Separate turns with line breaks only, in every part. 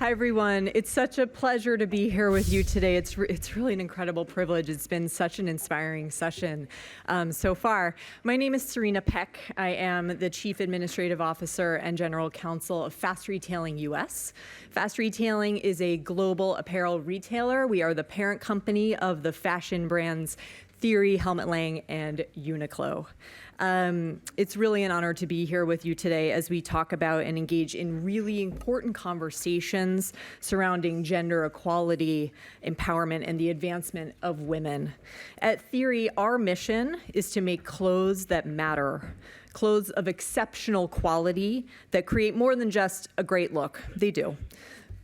Hi, everyone. It's such a pleasure to be here with you today. It's really an incredible privilege. It's been such an inspiring session so far. My name is Serena Peck. I am the Chief Administrative Officer and General Counsel of Fast Retailing US. Fast Retailing is a global apparel retailer. We are the parent company of the fashion brands Theory, Helmut Lang, and Uniqlo. It's really an honor to be here with you today as we talk about and engage in really important conversations surrounding gender equality, empowerment, and the advancement of women. At Theory, our mission is to make clothes that matter, clothes of exceptional quality that create more than just a great look. They do,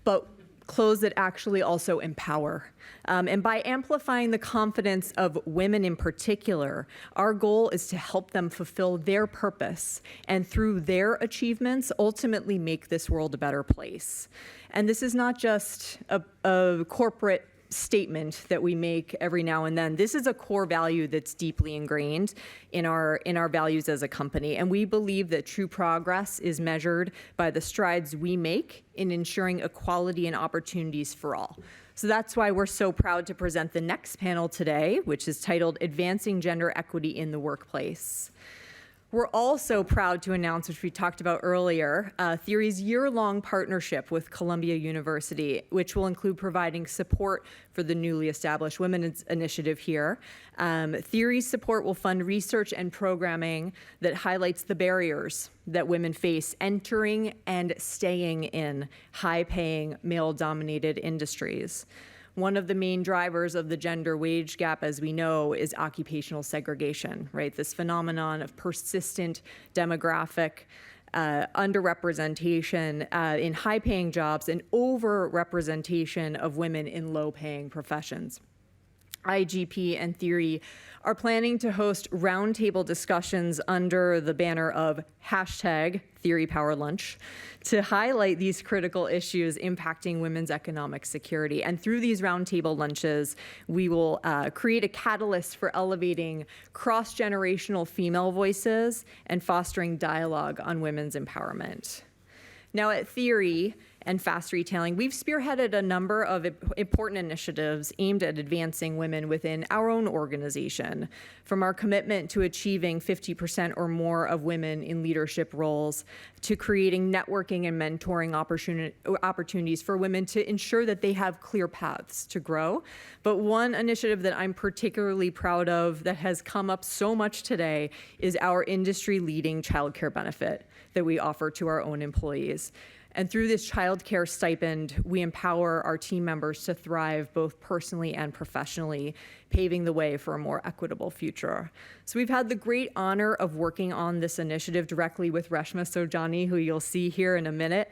but clothes that actually also empower. And by amplifying the confidence of women in particular, our goal is to help them fulfill their purpose and through their achievements, ultimately make this world a better place. And this is not just a corporate statement that we make every now and then. This is a core value that's deeply ingrained in our values as a company. And we believe that true progress is measured by the strides we make in ensuring equality and opportunities for all. So that's why we're so proud to present the next panel today, which is titled Advancing Gender Equity in the Workplace. We're also proud to announce, which we talked about earlier, Theory's year-long partnership with Columbia University, which will include providing support for the newly established Women's Initiative here. Theory's support will fund research and programming that highlights the barriers that women face entering and staying in high-paying, male-dominated industries. One of the main drivers of the gender wage gap, as we know, is occupational segregation, right? This phenomenon of persistent demographic underrepresentation in high-paying jobs and overrepresentation of women in low-paying professions. IGP and Theory are planning to host roundtable discussions under the banner of #TheoryPowerLunch to highlight these critical issues impacting women's economic security. And through these roundtable lunches, we will create a catalyst for elevating cross-generational female voices and fostering dialogue on women's empowerment. Now at Theory and Fast Retailing, we've spearheaded a number of important initiatives aimed at advancing women within our own organization, from our commitment to achieving 50% or more of women in leadership roles, to creating networking and mentoring opportunities for women to ensure that they have clear paths to grow. But one initiative that I'm particularly proud of that has come up so much today is our industry-leading childcare benefit that we offer to our own employees. And through this childcare stipend, we empower our team members to thrive both personally and professionally, paving the way for a more equitable future. So we've had the great honor of working on this initiative directly with Reshma Saujani, who you'll see here in a minute.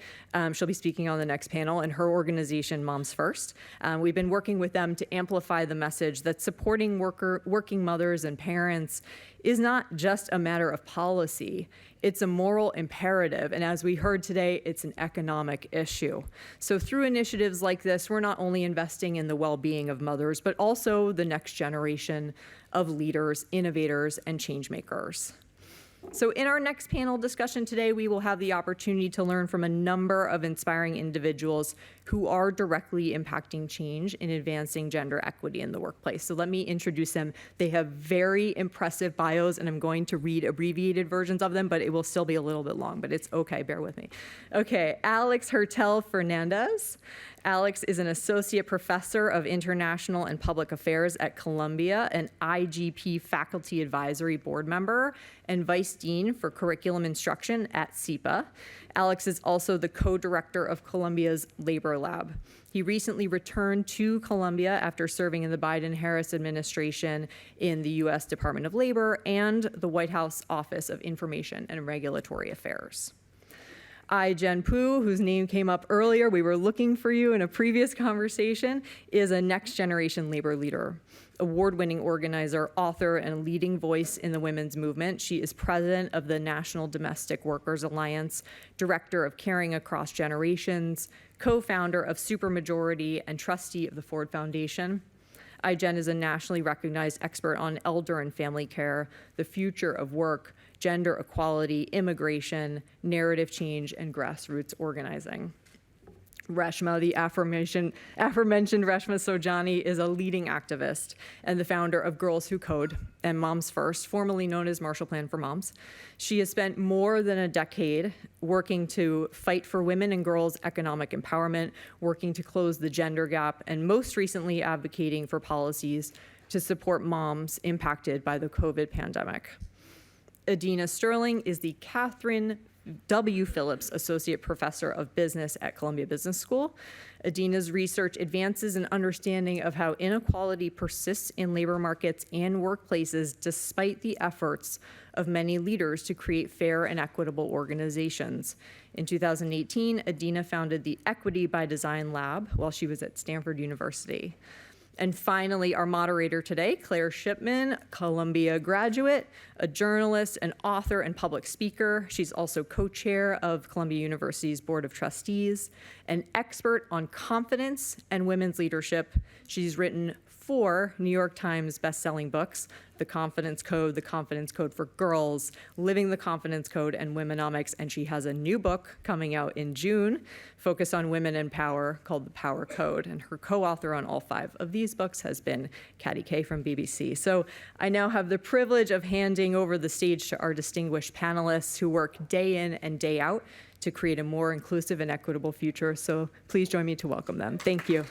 She'll be speaking on the next panel, and her organization, Moms First. We've been working with them to amplify the message that supporting working mothers and parents is not just a matter of policy. It's a moral imperative, and as we heard today, it's an economic issue. So through initiatives like this, we're not only investing in the well-being of mothers, but also the next generation of leaders, innovators, and change makers. So in our next panel discussion today, we will have the opportunity to learn from a number of inspiring individuals who are directly impacting change in advancing gender equity in the workplace. So let me introduce them. They have very impressive bios, and I'm going to read abbreviated versions of them, but it will still be a little bit long, but it's okay, bear with me. Okay, Alex Hertel-Fernandez. Alex is an associate professor of international and public affairs at Columbia, an IGP faculty advisory board member, and vice dean for curriculum instruction at SIPA. Alex is also the co-director of Columbia's Labor Lab. He recently returned to Columbia after serving in the Biden-Harris administration in the U.S. Department of Labor and the White House Office of Information and Regulatory Affairs. Jen Poo, whose name came up earlier, we were looking for you in a previous conversation, is a next-generation labor leader, award-winning organizer, author, and leading voice in the women's movement. She is president of the National Domestic Workers Alliance, director of Caring Across Generations, co-founder of Supermajority, and trustee of the Ford Foundation. Jen is a nationally recognized expert on elder and family care, the future of work, gender equality, immigration, narrative change, and grassroots organizing. Reshma, the aforementioned Reshma Saujani, is a leading activist and the founder of Girls Who Code and Moms First, formerly known as Marshall Plan for Moms. She has spent more than a decade working to fight for women and girls' economic empowerment, working to close the gender gap, and most recently advocating for policies to support moms impacted by the COVID pandemic. Adina Sterling is the Katherine W. Phillips Associate Professor of Business at Columbia Business School. Adina's research advances an understanding of how inequality persists in labor markets and workplaces despite the efforts of many leaders to create fair and equitable organizations. In 2018, Adina founded the Equity by Design Lab while she was at Stanford University. And finally, our moderator today, Claire Shipman, Columbia graduate, a journalist, an author, and public speaker. She's also co-chair of Columbia University's Board of Trustees, an expert on confidence and women's leadership. She's written 4 New York Times best-selling books: The Confidence Code for Girls, Living the Confidence Code, and Womenomics. And she has a new book coming out in June, focused on women and power, called The Power Code. And her co-author on all 5 of these books has been Katty Kay from BBC. So I now have the privilege of handing over the stage to our distinguished panelists who work day in and day out to create a more inclusive and equitable future. So please join me to welcome them. Thank you.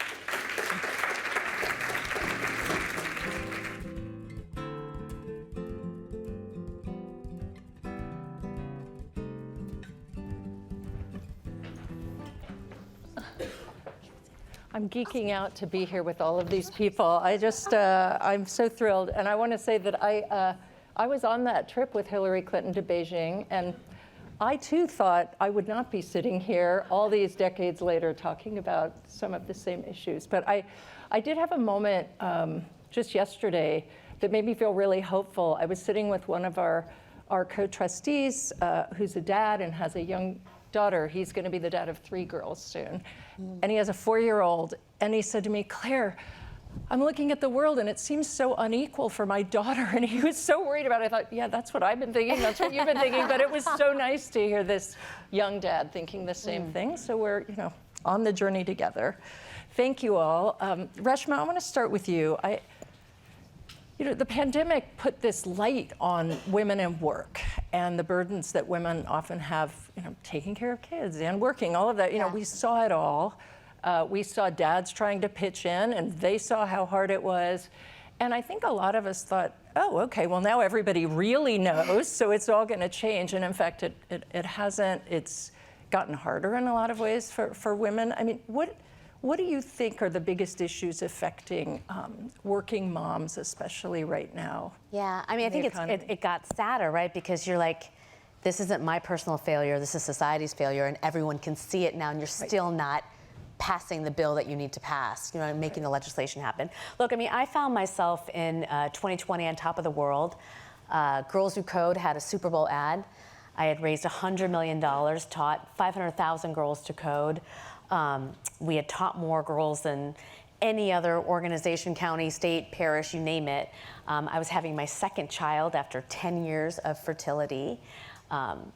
I'm geeking out to be here with all of these people. I'm so thrilled. And I want to say that I was on that trip with Hillary Clinton to Beijing, and I too thought I would not be sitting here all these decades later talking about some of the same issues. But I did have a moment just yesterday that made me feel really hopeful. I was sitting with one of our co-trustees who's a dad and has a young daughter. He's going to be the dad of 3 girls soon. And he has a 4-year-old. And he said to me, "Claire, I'm looking at the world and it seems so unequal for my daughter." And he was so worried about it. I thought, yeah, that's what I've been thinking. That's what you've been thinking. But it was so nice to hear this young dad thinking the same thing. So we're, on the journey together. Thank you all. Reshma, I want to start with you. The pandemic put this light on women and work and the burdens that women often have, taking care of kids and working, all of that. We saw it all. We saw dads trying to pitch in, and they saw how hard it was. And I think a lot of us thought, oh, okay, well, now everybody really knows, so it's all going to change. And in fact, it hasn't. It's gotten harder in a lot of ways for women. I mean, what do you think are the biggest issues affecting working moms, especially right now?
Yeah, I mean, I think it got sadder, right? Because you're like, this isn't my personal failure, this is society's failure, and everyone can see it now, and you're still not passing the bill that you need to pass, making the legislation happen. Look, I mean, I found myself in 2020 on top of the world. Girls Who Code had a Super Bowl ad. I had raised $100 million, taught 500,000 girls to code. We had taught more girls than any other organization, county, state, parish, you name it. I was having my 2nd child after 10 years of fertility.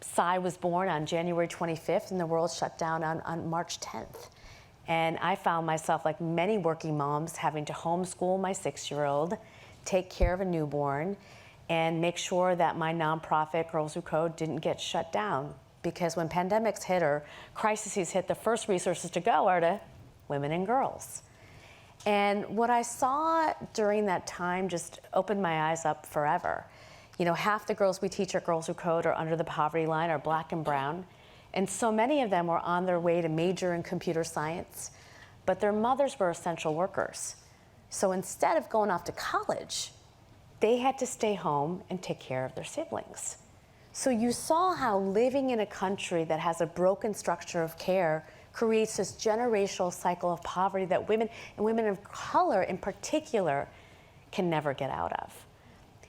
Sai was born on January 25th, and the world shut down on March 10th. And I found myself, like many working moms, having to homeschool my 6-year-old, take care of a newborn, and make sure that my nonprofit, Girls Who Code, didn't get shut down. Because when pandemics hit or crises hit, the first resources to go are to women and girls. And what I saw during that time just opened my eyes up forever. Half the girls we teach at Girls Who Code are under the poverty line, are Black and brown. And so many of them were on their way to major in computer science, but their mothers were essential workers. So instead of going off to college, they had to stay home and take care of their siblings. So you saw how living in a country that has a broken structure of care creates this generational cycle of poverty that women, and women of color in particular, can never get out of.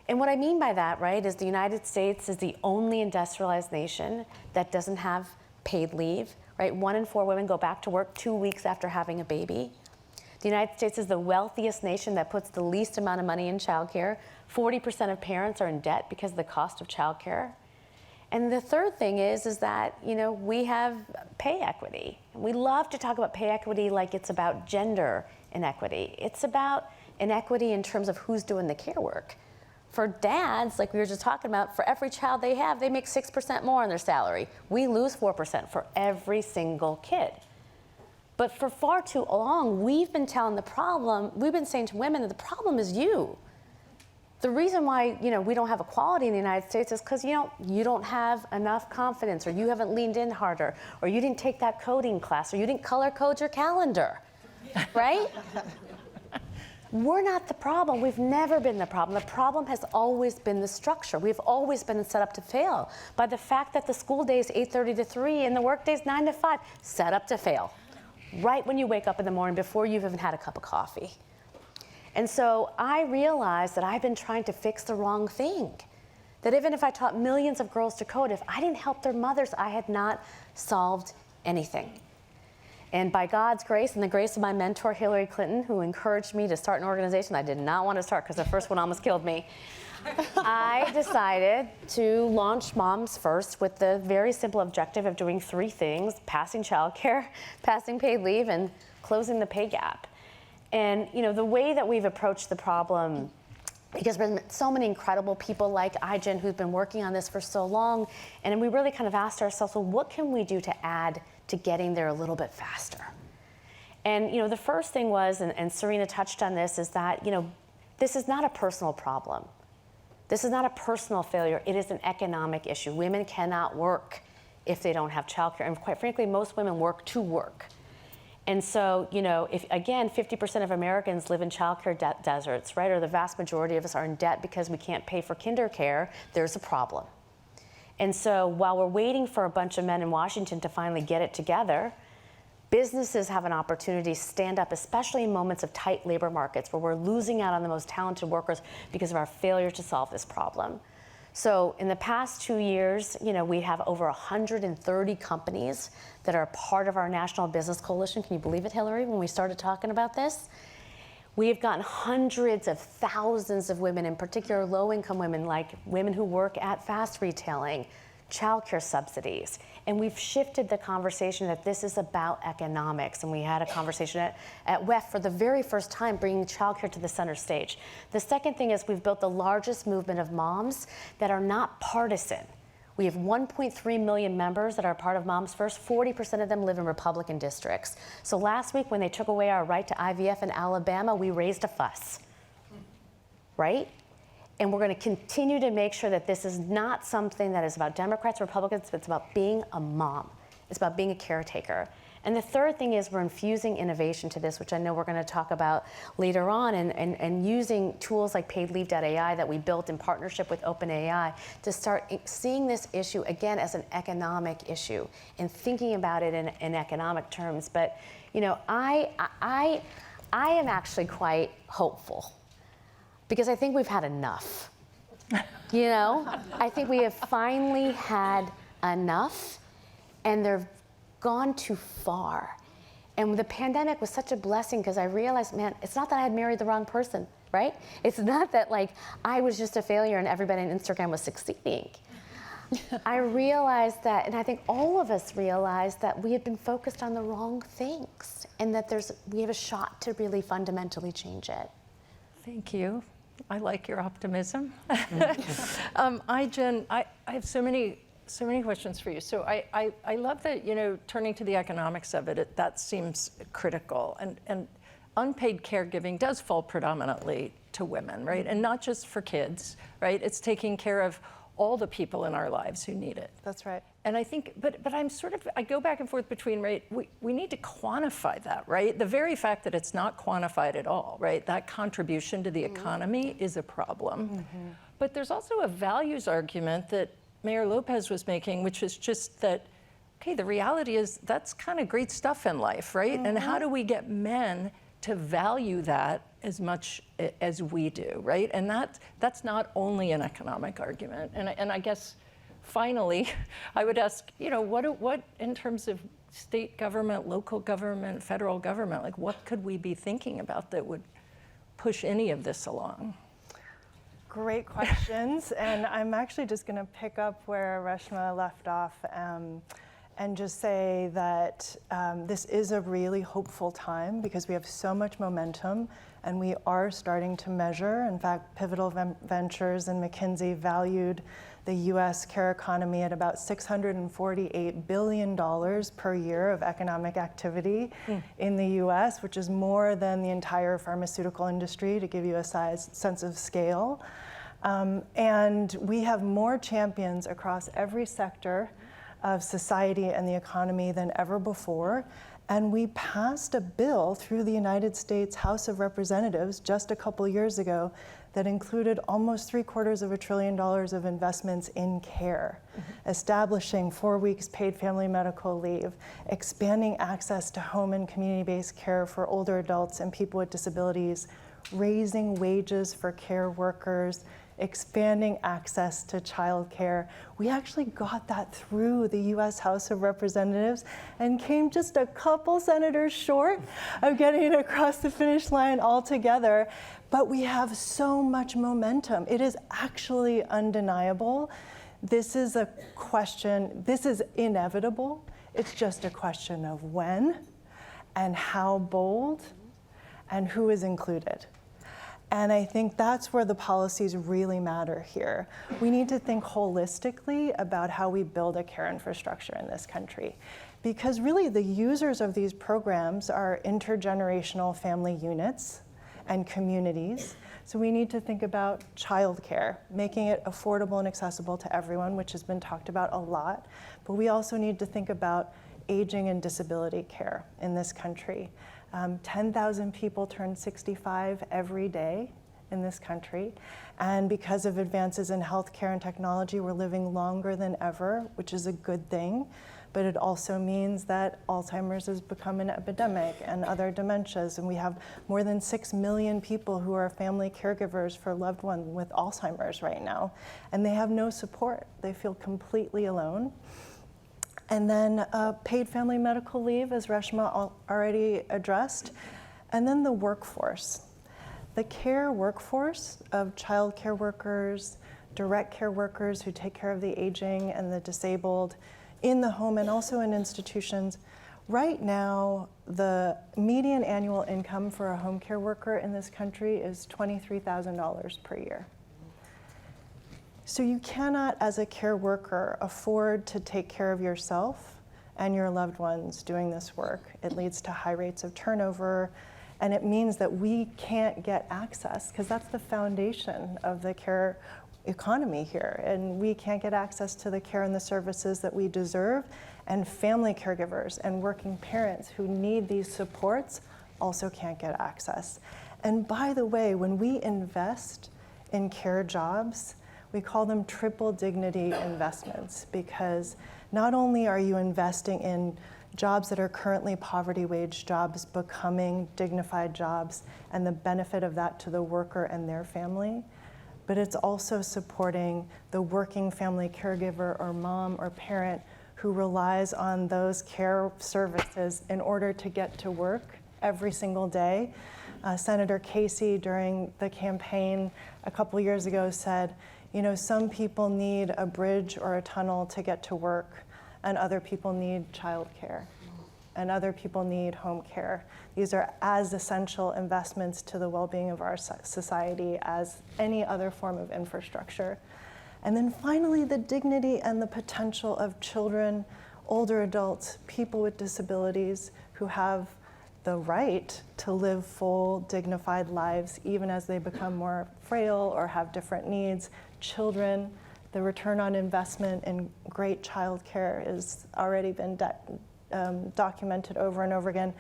And what I mean by that, right, is the United States is the only industrialized nation that doesn't have paid leave, right? 1 in 4 women go back to work 2 weeks after having a baby. The United States is the wealthiest nation that puts the least amount of money in childcare. 40% of parents are in debt because of the cost of childcare. And the third thing is that, you know, we have pay equity. We love to talk about pay equity like it's about gender inequity. It's about inequity in terms of who's doing the care work. For dads, like we were just talking about, for every child they have, they make 6% more on their salary. We lose 4% for every single kid. But for far too long, we've been saying to women that the problem is you. The reason why, you know, we don't have equality in the United States is because, you know, you don't have enough confidence, or you haven't leaned in harder, or you didn't take that coding class, or you didn't color code your calendar, right? We're not the problem. We've never been the problem. The problem has always been the structure. We've always been set up to fail by the fact that the school day is 8:30 to 3 and the work day is 9 to 5, set up to fail. Right when you wake up in the morning before you've even had a cup of coffee. And so I realized that I've been trying to fix the wrong thing. That even if I taught millions of girls to code, if I didn't help their mothers, I had not solved anything. And by God's grace and the grace of my mentor, Hillary Clinton, who encouraged me to start an organization I did not want to start because the first one almost killed me, I decided to launch Moms First with the very simple objective of doing 3 things: passing childcare, passing paid leave, and closing the pay gap. And you know, the way that we've approached the problem, because there's been so many incredible people like IGN who've been working on this for so long, and we really kind of asked ourselves, well, what can we do to add to getting there a little bit faster? And you know, the first thing was, and Serena touched on this, is that, you know, this is not a personal problem. This is not a personal failure. It is an economic issue. Women cannot work if they don't have childcare, and quite frankly, most women work to work. And so, you know, if again, 50% of Americans live in childcare deserts, right? Or the vast majority of us are in debt because we can't pay for kinder care, there's a problem. And so while we're waiting for a bunch of men in Washington to finally get it together, businesses have an opportunity to stand up, especially in moments of tight labor markets where we're losing out on the most talented workers because of our failure to solve this problem. So in the past 2 years, you know, we have over 130 companies that are part of our National Business Coalition. Can you believe it, Hillary, when we started talking about this? We've gotten hundreds of thousands of women, in particular low-income women, like women who work at fast retailing, childcare subsidies. And we've shifted the conversation that this is about economics. And we had a conversation at WEF for the very first time, bringing childcare to the center stage. The second thing is we've built the largest movement of moms that are not partisan. We have 1.3 million members that are part of Moms First. 40% of them live in Republican districts. So last week when they took away our right to IVF in Alabama, we raised a fuss, right? And we're going to continue to make sure that this is not something that is about Democrats, Republicans, but it's about being a mom. It's about being a caretaker. And the third thing is we're infusing innovation to this, which I know we're going to talk about later on, and using tools like paidleave.ai that we built in partnership with OpenAI to start seeing this issue again as an economic issue and thinking about it in economic terms. But you know, I am actually quite hopeful, because I think we've had enough. You know, I think we have finally had enough, and they've gone too far. And the pandemic was such a blessing because I realized, man, it's not that I had married the wrong person, right? It's not that like I was just a failure and everybody on Instagram was succeeding. I realized that, and I think all of us realized that we had been focused on the wrong things, and that we have a shot to really fundamentally change it.
Thank you. I like your optimism. Jen, I have so many questions for you. So I love that, you know, turning to the economics of it, that seems critical. And unpaid caregiving does fall predominantly to women, right? And not just for kids, right? It's taking care of all the people in our lives who need it.
That's right.
And I think, but I'm I go back and forth between, right, we need to quantify that, right? The very fact that it's not quantified at all, right? That contribution to the economy is a problem. But there's also a values argument that Mayor Lopez was making, which is just that, okay, the reality is that's kind of great stuff in life, right? And how do we get men to value that as much as we do, right? And that's not only an economic argument. And I guess, finally, I would ask, you know, what in terms of state government, local government, federal government, like what could we be thinking about that would push any of this along?
great questions. And I'm actually just going to pick up where Reshma left off and just say that this is a really hopeful time because we have so much momentum and we are starting to measure. In fact, Pivotal Ventures and McKinsey valued the US care economy at about $648 billion per year of economic activity in the US, which is more than the entire pharmaceutical industry, to give you a sense of scale. And we have more champions across every sector of society and the economy than ever before. And we passed a bill through the United States House of Representatives just a couple years ago that included almost $750 billion of investments in care, establishing 4 weeks paid family medical leave, expanding access to home and community-based care for older adults and people with disabilities, raising wages for care workers, expanding access to childcare. We actually got that through the US House of Representatives and came just a couple senators short of getting it across the finish line altogether. But we have so much momentum. It is actually undeniable. This is a question, this is inevitable. It's just a question of when and how bold and who is included. And I think that's where the policies really matter here. We need to think holistically about how we build a care infrastructure in this country. Because really the users of these programs are intergenerational family units and communities. So we need to think about childcare, making it affordable and accessible to everyone, which has been talked about a lot. But we also need to think about aging and disability care in this country. 10,000 people turn 65 every day in this country. And because of advances in healthcare and technology, we're living longer than ever, which is a good thing. But it also means that Alzheimer's has become an epidemic and other dementias. And we have more than 6 million people who are family caregivers for loved ones with Alzheimer's right now. And they have no support. They feel completely alone. And then paid family medical leave, as Reshma already addressed. And then the workforce. The care workforce of child care workers, direct care workers who take care of the aging and the disabled in the home and also in institutions. Right now, the median annual income for a home care worker in this country is $23,000 per year. So you cannot, as a care worker, afford to take care of yourself and your loved ones doing this work. It leads to high rates of turnover, and it means that we can't get access, because that's the foundation of the care economy here, and we can't get access to the care and the services that we deserve, and family caregivers and working parents who need these supports also can't get access. And by the way, when we invest in care jobs, we call them triple dignity investments, because not only are you investing in jobs that are currently poverty wage jobs becoming dignified jobs and the benefit of that to the worker and their family, but it's also supporting the working family caregiver or mom or parent who relies on those care services in order to get to work every single day. Senator Casey, during the campaign a couple years ago, said, you know, some people need a bridge or a tunnel to get to work, and other people need childcare, and other people need home care. These are as essential investments to the well-being of our society as any other form of infrastructure. And then finally, the dignity and the potential of children, older adults, people with disabilities who have the right to live full, dignified lives, even as they become more frail or have different needs. Children, the return on investment in great childcare has already been documented over and over again.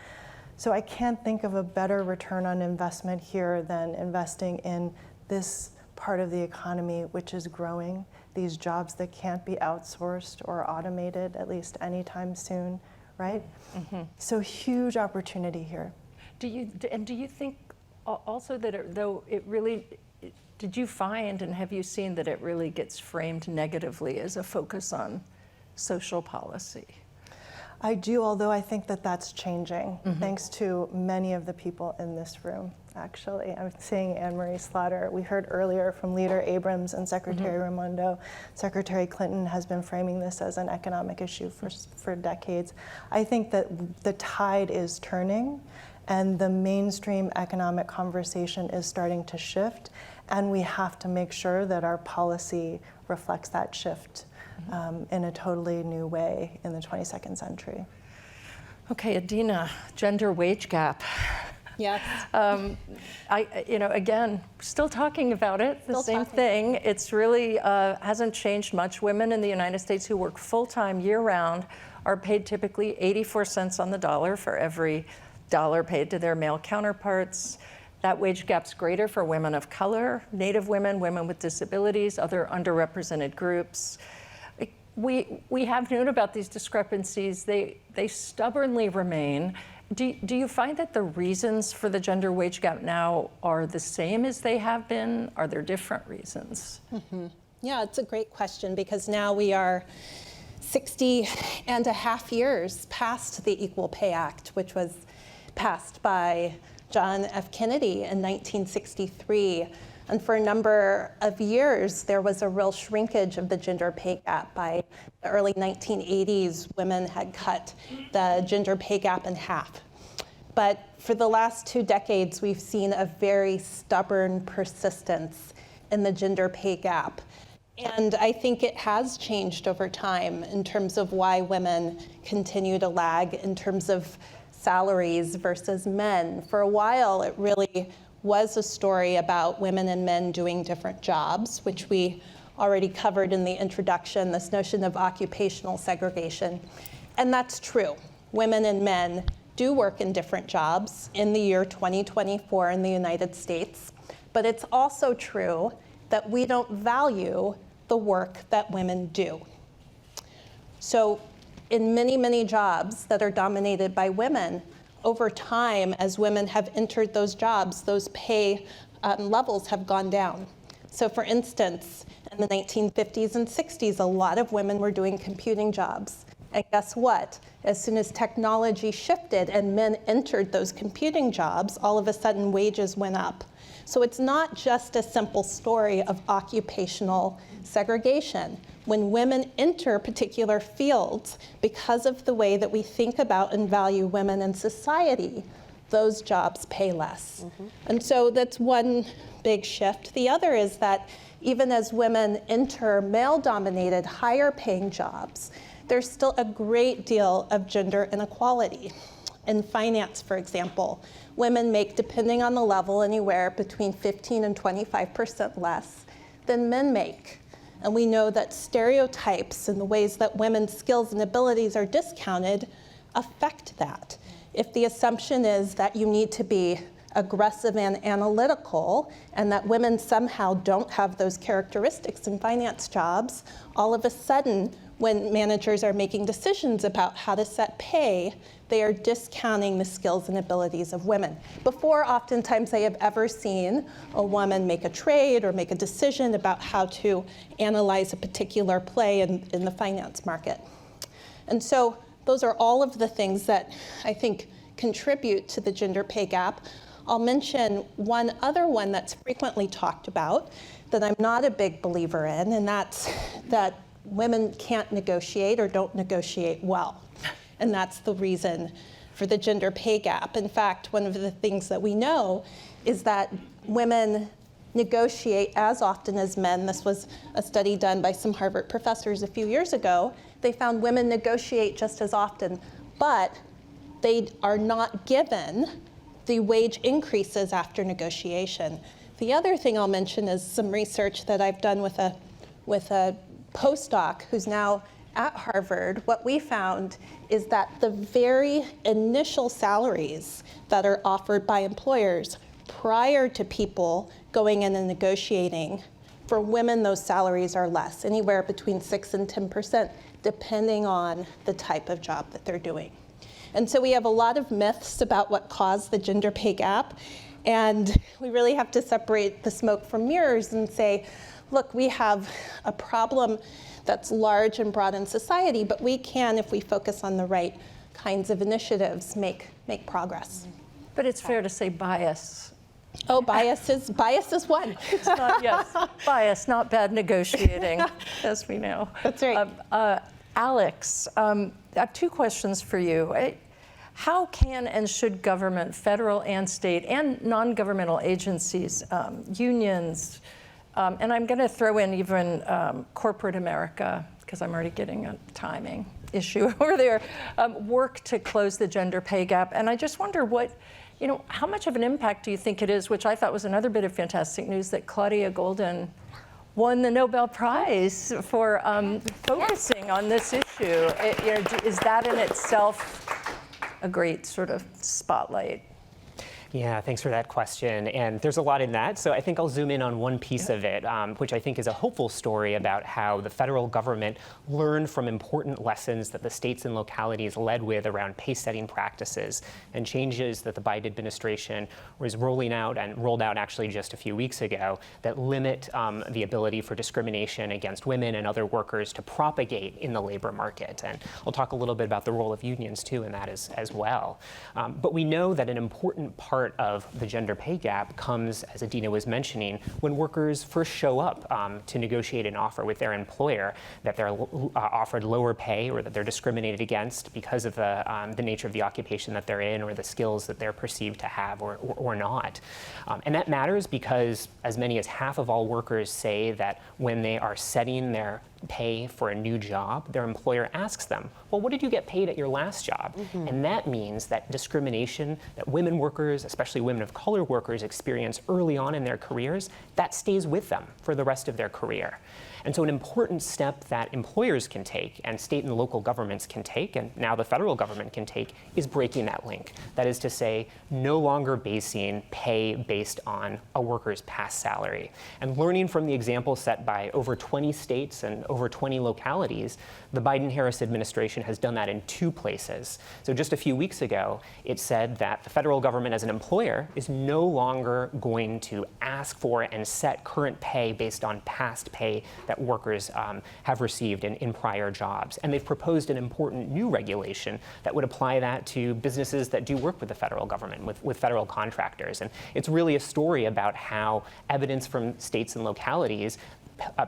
So I can't think of a better return on investment here than investing in this part of the economy, which is growing, these jobs that can't be outsourced or automated, at least anytime soon, right? Mm-hmm. So huge opportunity here.
Do you think also that did you find and have you seen that it really gets framed negatively as a focus on social policy?
I do, although I think that that's changing, thanks to many of the people in this room. actually. I'm seeing Anne Marie Slaughter. We heard earlier from Leader Abrams and Secretary Raimondo. Secretary Clinton has been framing this as an economic issue for decades. I think that the tide is turning and the mainstream economic conversation is starting to shift, and we have to make sure that our policy reflects that shift in a totally new way in the 22nd century.
Okay, Adina, gender wage gap.
Yes.
Again, still talking about it, the same thing. It's really hasn't changed much. Women in the United States who work full-time year-round are paid typically 84 cents on the dollar for every dollar paid to their male counterparts. That wage gap's greater for women of color, Native women, women with disabilities, other underrepresented groups. We have known about these discrepancies. They stubbornly remain. Do you find that the reasons for the gender wage gap now are the same as they have been? Are there different reasons?
Yeah, it's a great question, because now we are 60 and a half years past the Equal Pay Act, which was passed by John F. Kennedy in 1963. And for a number of years, there was a real shrinkage of the gender pay gap. By the early 1980s, women had cut the gender pay gap in half. But for the last 2 decades, we've seen a very stubborn persistence in the gender pay gap. And I think it has changed over time in terms of why women continue to lag in terms of salaries versus men. For a while, it really was a story about women and men doing different jobs, which we already covered in the introduction, this notion of occupational segregation. And that's true. Women and men do work in different jobs in the year 2024 in the United States. But it's also true that we don't value the work that women do. So in many, many jobs that are dominated by women, over time, as women have entered those jobs, those pay levels have gone down. So for instance, in the 1950s and 60s, a lot of women were doing computing jobs. And guess what? As soon as technology shifted and men entered those computing jobs, all of a sudden wages went up. So it's not just a simple story of occupational segregation. When women enter particular fields, because of the way that we think about and value women in society, those jobs pay less. And so that's one big shift. The other is that even as women enter male-dominated, higher-paying jobs, there's still a great deal of gender inequality. In finance, for example, women make, depending on the level, anywhere between 15 and 25% less than men make. And we know that stereotypes and the ways that women's skills and abilities are discounted affect that. If the assumption is that you need to be aggressive and analytical, and that women somehow don't have those characteristics in finance jobs, all of a sudden, when managers are making decisions about how to set pay, they are discounting the skills and abilities of women. Before, oftentimes, they have ever seen a woman make a trade or make a decision about how to analyze a particular play in the finance market. And so those are all of the things that I think contribute to the gender pay gap. I'll mention one other one that's frequently talked about that I'm not a big believer in, and that's that women can't negotiate or don't negotiate well. And that's the reason for the gender pay gap. In fact, one of the things that we know is that women negotiate as often as men. This was a study done by some Harvard professors a few years ago. They found women negotiate just as often, but they are not given the wage increases after negotiation. The other thing I'll mention is some research that I've done with a postdoc who's now at Harvard. What we found is that the very initial salaries that are offered by employers prior to people going in and negotiating, for women those salaries are less, anywhere between 6 and 10%, depending on the type of job that they're doing. And so we have a lot of myths about what caused the gender pay gap, and we really have to separate the smoke from mirrors and say, look, we have a problem that's large and broad in society, but we can, if we focus on the right kinds of initiatives, make progress.
But it's fair to say bias
Oh, bias is one.
It's not, yes, bias, not bad negotiating, as we know.
That's right.
Alex, I have two questions for you. How can and should government, federal and state, and non-governmental agencies, unions, and I'm going to throw in even corporate America, because I'm already getting a timing issue over there, work to close the gender pay gap? And I just wonder how much of an impact do you think it is, which I thought was another bit of fantastic news, that Claudia Golden won the Nobel Prize for focusing on this issue. Is that in itself a great sort of spotlight?
Yeah, thanks for that question. And there's a lot in that. So I think I'll zoom in on one piece of it, which I think is a hopeful story about how the federal government learned from important lessons that the states and localities led with around pay setting practices and changes that the Biden administration was rolling out and rolled out actually just a few weeks ago that limit the ability for discrimination against women and other workers to propagate in the labor market. And I'll talk a little bit about the role of unions too in that as well. But we know that an important part of the gender pay gap comes, as Adina was mentioning, when workers first show up to negotiate an offer with their employer, that they're offered lower pay or that they're discriminated against because of the nature of the occupation that they're in or the skills that they're perceived to have or not. And that matters because as many as half of all workers say that when they are setting their pay for a new job, their employer asks them, well, what did you get paid at your last job? Mm-hmm. And that means that discrimination that women workers, especially women of color workers, experience early on in their careers, that stays with them for the rest of their career. And so an important step that employers can take and state and local governments can take, and now the federal government can take, is breaking that link. That is to say, no longer basing pay based on a worker's past salary. And learning from the example set by over 20 states and over 20 localities, the Biden-Harris administration has done that in 2 places. So just a few weeks ago, it said that the federal government as an employer is no longer going to ask for and set current pay based on past pay that workers have received in prior jobs. And they've proposed an important new regulation that would apply that to businesses that do work with the federal government, with federal contractors. And it's really a story about how evidence from states and localities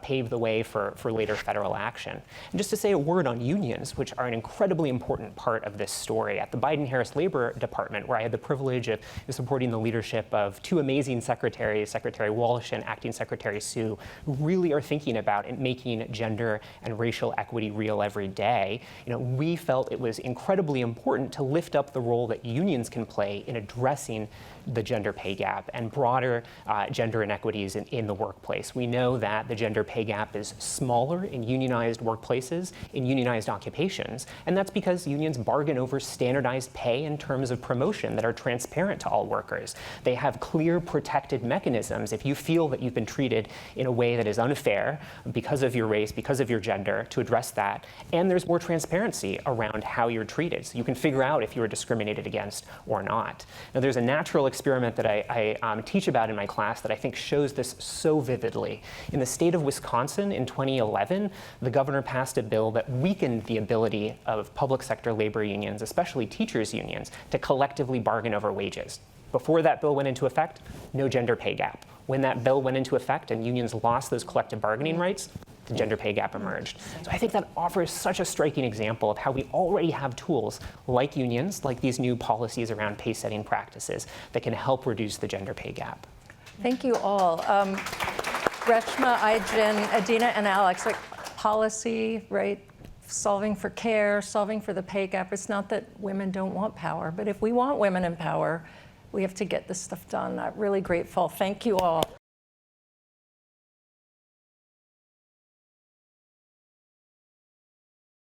pave the way for later federal action. And just to say a word on unions, which are an incredibly important part of this story. At the Biden-Harris Labor Department, where I had the privilege of supporting the leadership of 2 amazing secretaries, Secretary Walsh and Acting Secretary Sue, who really are thinking about and making gender and racial equity real every day, we felt it was incredibly important to lift up the role that unions can play in addressing the gender pay gap and broader gender inequities in the workplace. We know that the gender pay gap is smaller in unionized workplaces, in unionized occupations, and that's because unions bargain over standardized pay in terms of promotion that are transparent to all workers. They have clear protected mechanisms if you feel that you've been treated in a way that is unfair because of your race, because of your gender, to address that, and there's more transparency around how you're treated, so you can figure out if you were discriminated against or not. Now, there's a natural experiment that I teach about in my class that I think shows this so vividly. In the state of Wisconsin in 2011, the governor passed a bill that weakened the ability of public sector labor unions, especially teachers unions, to collectively bargain over wages. Before that bill went into effect, no gender pay gap. When that bill went into effect and unions lost those collective bargaining rights, the gender pay gap emerged. So I think that offers such a striking example of how we already have tools like unions, like these new policies around pay setting practices that can help reduce the gender pay gap.
Thank you all. Reshma, Adina, and Alex, policy, right? Solving for care, solving for the pay gap. It's not that women don't want power, but if we want women in power, we have to get this stuff done. I'm really grateful. Thank you all.